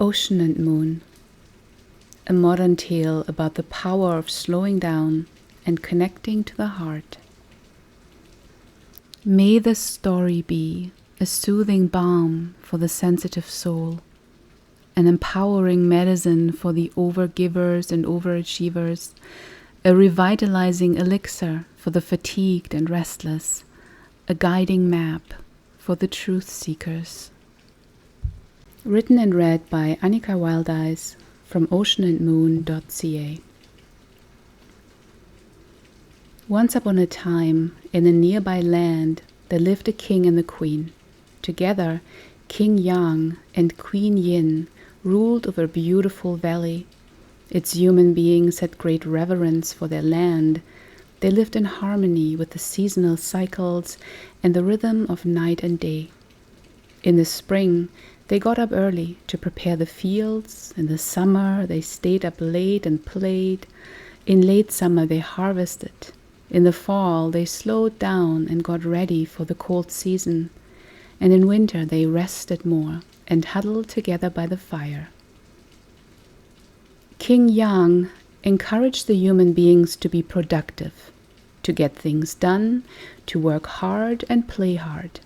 Ocean and Moon, a modern tale about the power of slowing down and connecting to the heart. May this story be a soothing balm for the sensitive soul, an empowering medicine for the overgivers and overachievers, a revitalizing elixir for the fatigued and restless, a guiding map for the truth seekers. Written and read by Annika Wildeis from oceanandmoon.ca. Once upon a time, in a nearby land, there lived a king and a queen. Together, King Yang and Queen Yin ruled over a beautiful valley. Its human beings had great reverence for their land. They lived in harmony with the seasonal cycles and the rhythm of night and day. In the spring, they got up early to prepare the fields. In the summer, they stayed up late and played. In late summer, they harvested. In the fall, they slowed down and got ready for the cold season. And in winter, they rested more and huddled together by the fire. King Yang encouraged the human beings to be productive, to get things done, to work hard and play hard.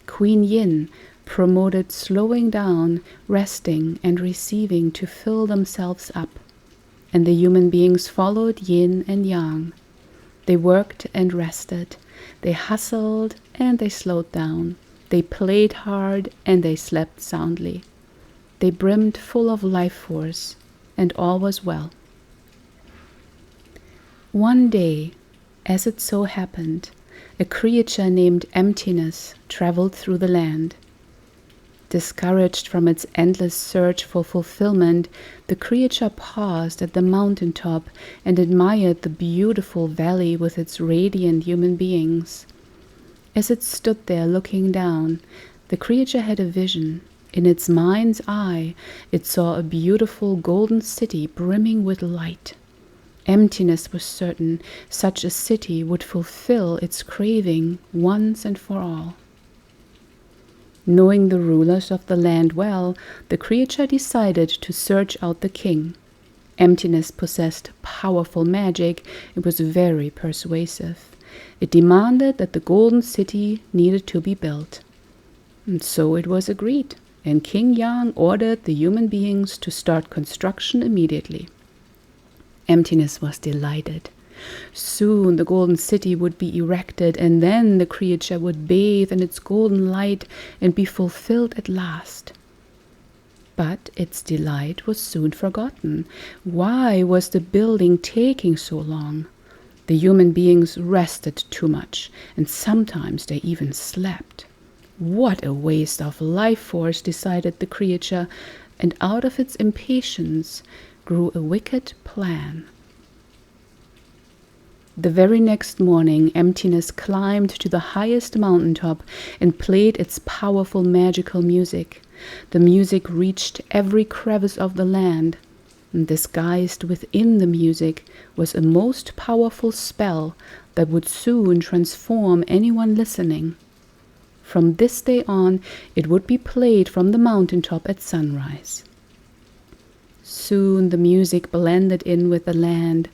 Queen Yin promoted slowing down, resting, and receiving to fill themselves up. And the human beings followed Yin and Yang. They worked and rested. They hustled and they slowed down. They played hard and they slept soundly. They brimmed full of life force, and all was well. One day, as it so happened, a creature named Emptiness traveled through the land. Discouraged from its endless search for fulfillment, the creature paused at the mountaintop and admired the beautiful valley with its radiant human beings. As it stood there looking down, the creature had a vision. In its mind's eye, it saw a beautiful golden city brimming with light. Emptiness was certain such a city would fulfill its craving once and for all. Knowing the rulers of the land well, the creature decided to search out the king. Emptiness possessed powerful magic. It was very persuasive. It demanded that the golden city needed to be built. And so it was agreed, and King Yang ordered the human beings to start construction immediately. Emptiness was delighted. Soon the golden city would be erected, and then the creature would bathe in its golden light and be fulfilled at last. But its delight was soon forgotten. Why was the building taking so long? The human beings rested too much, and sometimes they even slept. What a waste of life force, decided the creature, and out of its impatience grew a wicked plan. The very next morning, Emptiness climbed to the highest mountaintop and played its powerful magical music. The music reached every crevice of the land, and disguised within the music was a most powerful spell that would soon transform anyone listening. From this day on, it would be played from the mountaintop at sunrise. Soon the music blended in with the land.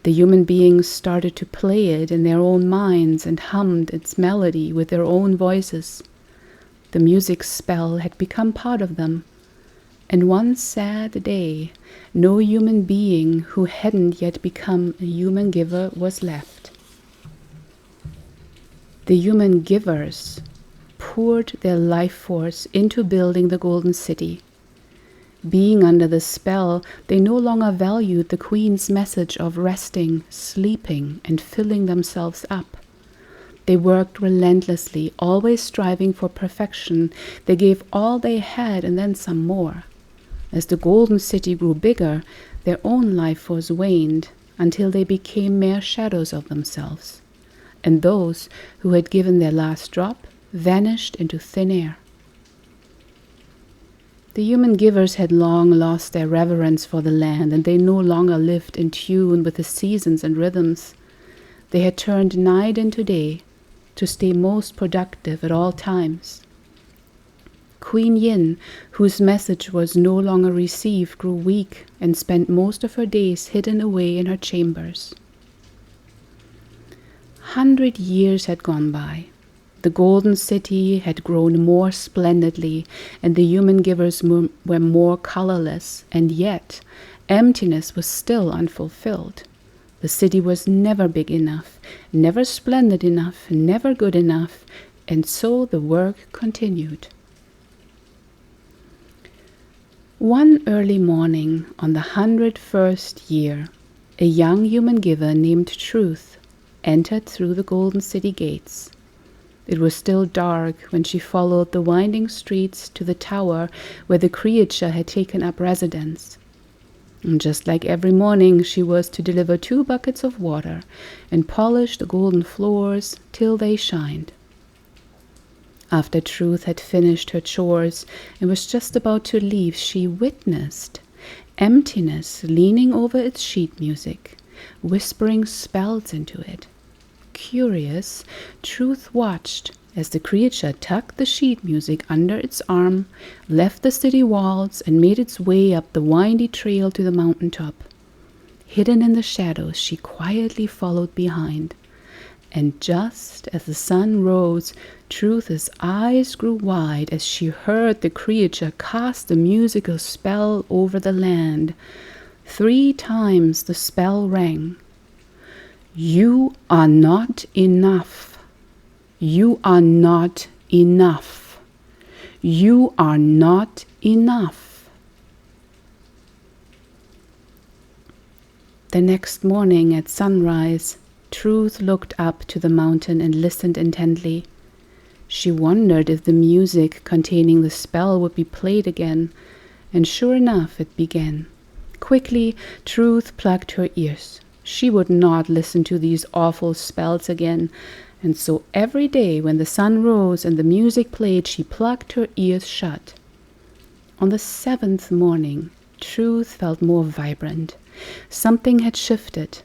The human beings started to play it in their own minds and hummed its melody with their own voices. The music spell had become part of them, and one sad day, no human being who hadn't yet become a human giver was left. The human givers poured their life force into building the golden city. Being under the spell, they no longer valued the queen's message of resting, sleeping, and filling themselves up. They worked relentlessly, always striving for perfection. They gave all they had and then some more. As the golden city grew bigger, their own life force waned until they became mere shadows of themselves. And those who had given their last drop vanished into thin air. The human givers had long lost their reverence for the land, and they no longer lived in tune with the seasons and rhythms. They had turned night into day to stay most productive at all times. Queen Yin, whose message was no longer received, grew weak and spent most of her days hidden away in her chambers. 100 years had gone by. The golden city had grown more splendidly, and the human givers were more colorless, and yet emptiness was still unfulfilled. The city was never big enough, never splendid enough, never good enough, and so the work continued. One early morning on the 101st year, a young human giver named Truth entered through the golden city gates. It was still dark when she followed the winding streets to the tower where the creature had taken up residence. And just like every morning, she was to deliver 2 buckets of water and polish the golden floors till they shined. After Truth had finished her chores and was just about to leave, she witnessed emptiness leaning over its sheet music, whispering spells into it. Curious, Truth watched as the creature tucked the sheet music under its arm, left the city walls, and made its way up the windy trail to the mountaintop. Hidden in the shadows, she quietly followed behind. And just as the sun rose, Truth's eyes grew wide as she heard the creature cast a musical spell over the land. 3 times the spell rang. You are not enough. You are not enough. You are not enough. The next morning at sunrise, Truth looked up to the mountain and listened intently. She wondered if the music containing the spell would be played again, and sure enough it began. Quickly, Truth plugged her ears. She would not listen to these awful spells again, and so every day when the sun rose and the music played, she plugged her ears shut. On the 7th morning, Truth felt more vibrant. Something had shifted.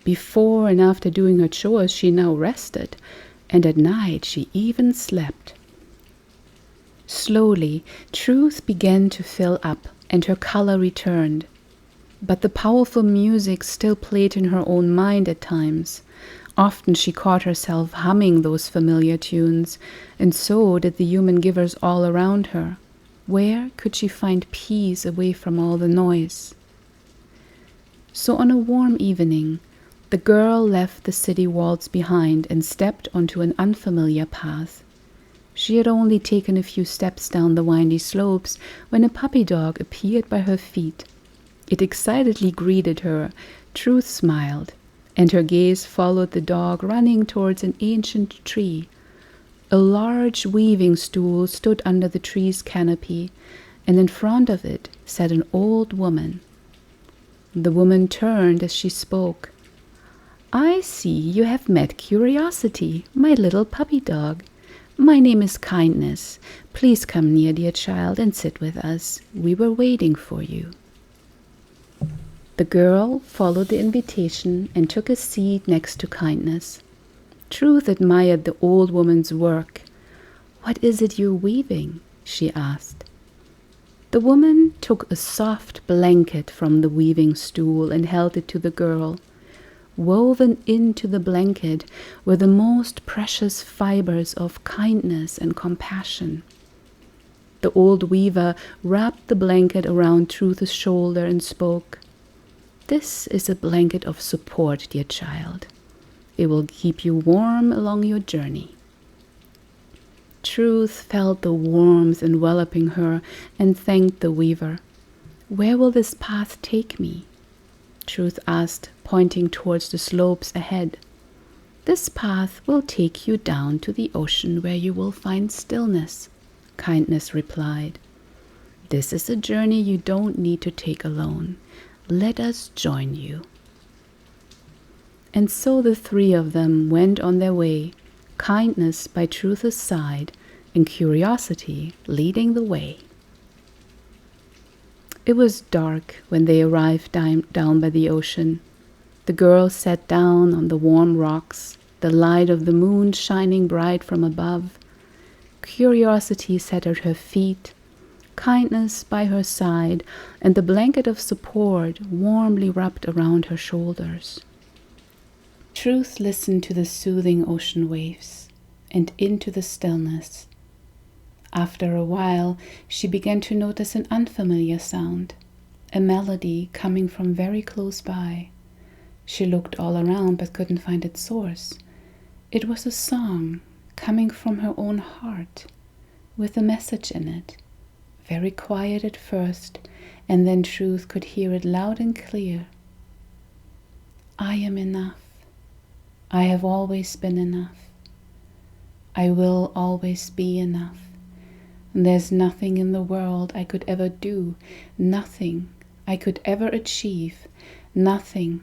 Before and after doing her chores, she now rested, and at night she even slept. Slowly, Truth began to fill up, and her color returned. But the powerful music still played in her own mind at times. Often she caught herself humming those familiar tunes, and so did the human givers all around her. Where could she find peace away from all the noise? So on a warm evening, the girl left the city walls behind and stepped onto an unfamiliar path. She had only taken a few steps down the windy slopes when a puppy dog appeared by her feet. It excitedly greeted her. Truth smiled, and her gaze followed the dog running towards an ancient tree. A large weaving stool stood under the tree's canopy, and in front of it sat an old woman. The woman turned as she spoke. I see you have met Curiosity, my little puppy dog. My name is Kindness. Please come near, dear child, and sit with us. We were waiting for you. The girl followed the invitation and took a seat next to Kindness. Truth admired the old woman's work. What is it you're weaving? She asked. The woman took a soft blanket from the weaving stool and held it to the girl. Woven into the blanket were the most precious fibers of kindness and compassion. The old weaver wrapped the blanket around Truth's shoulder and spoke. This is a blanket of support, dear child. It will keep you warm along your journey. Truth felt the warmth enveloping her and thanked the weaver. Where will this path take me? Truth asked, pointing towards the slopes ahead. This path will take you down to the ocean where you will find stillness, Kindness replied. This is a journey you don't need to take alone. Let us join you. And so the 3 of them went on their way, Kindness by Truth's side, and Curiosity leading the way. It was dark when they arrived down by the ocean. The girl sat down on the warm rocks, the light of the moon shining bright from above. Curiosity sat at her feet, kindness by her side, and the blanket of support warmly wrapped around her shoulders. Truth listened to the soothing ocean waves and into the stillness. After a while, she began to notice an unfamiliar sound, a melody coming from very close by. She looked all around but couldn't find its source. It was a song coming from her own heart, with a message in it, very quiet at first, and then Truth could hear it loud and clear. I am enough. I have always been enough. I will always be enough. There's nothing in the world I could ever do, nothing I could ever achieve, nothing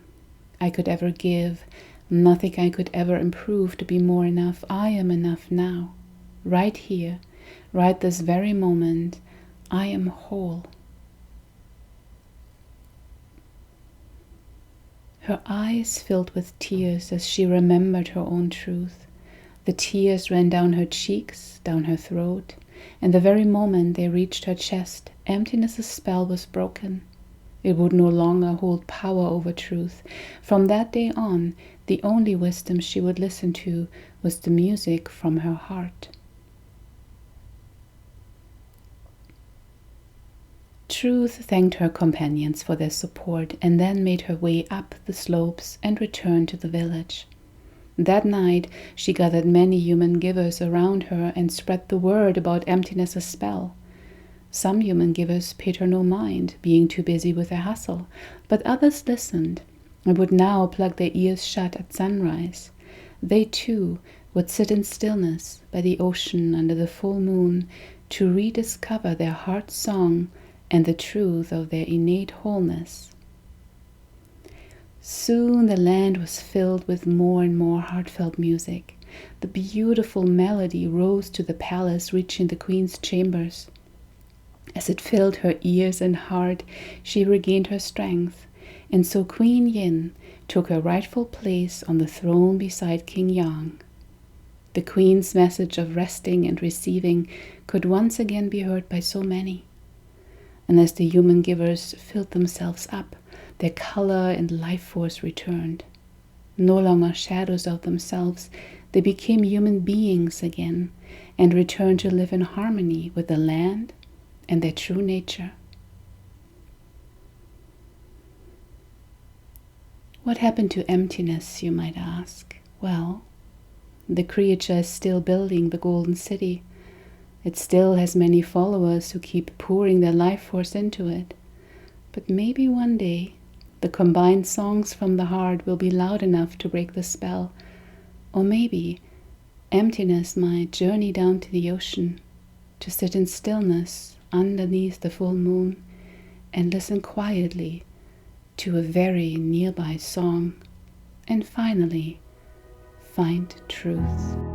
I could ever give, nothing I could ever improve to be more enough. I am enough now, right here, right this very moment. I am whole. Her eyes filled with tears as she remembered her own truth. The tears ran down her cheeks, down her throat, and the very moment they reached her chest, emptiness's spell was broken. It would no longer hold power over Truth. From that day on, the only wisdom she would listen to was the music from her heart. Truth thanked her companions for their support and then made her way up the slopes and returned to the village. That night, she gathered many human givers around her and spread the word about emptiness's spell. Some human givers paid her no mind, being too busy with their hustle, but others listened and would now plug their ears shut at sunrise. They too would sit in stillness by the ocean under the full moon to rediscover their heart's song and the truth of their innate wholeness. Soon the land was filled with more and more heartfelt music. The beautiful melody rose to the palace, reaching the queen's chambers. As it filled her ears and heart, she regained her strength, and so Queen Yin took her rightful place on the throne beside King Yang. The queen's message of resting and receiving could once again be heard by so many. And as the human givers filled themselves up, their color and life force returned. No longer shadows of themselves, they became human beings again and returned to live in harmony with the land and their true nature. What happened to emptiness, you might ask? Well, the creature is still building the golden city. It still has many followers who keep pouring their life force into it. But maybe one day, the combined songs from the heart will be loud enough to break the spell. Or maybe emptiness might journey down to the ocean, to sit in stillness underneath the full moon and listen quietly to a very nearby song, and finally find truth.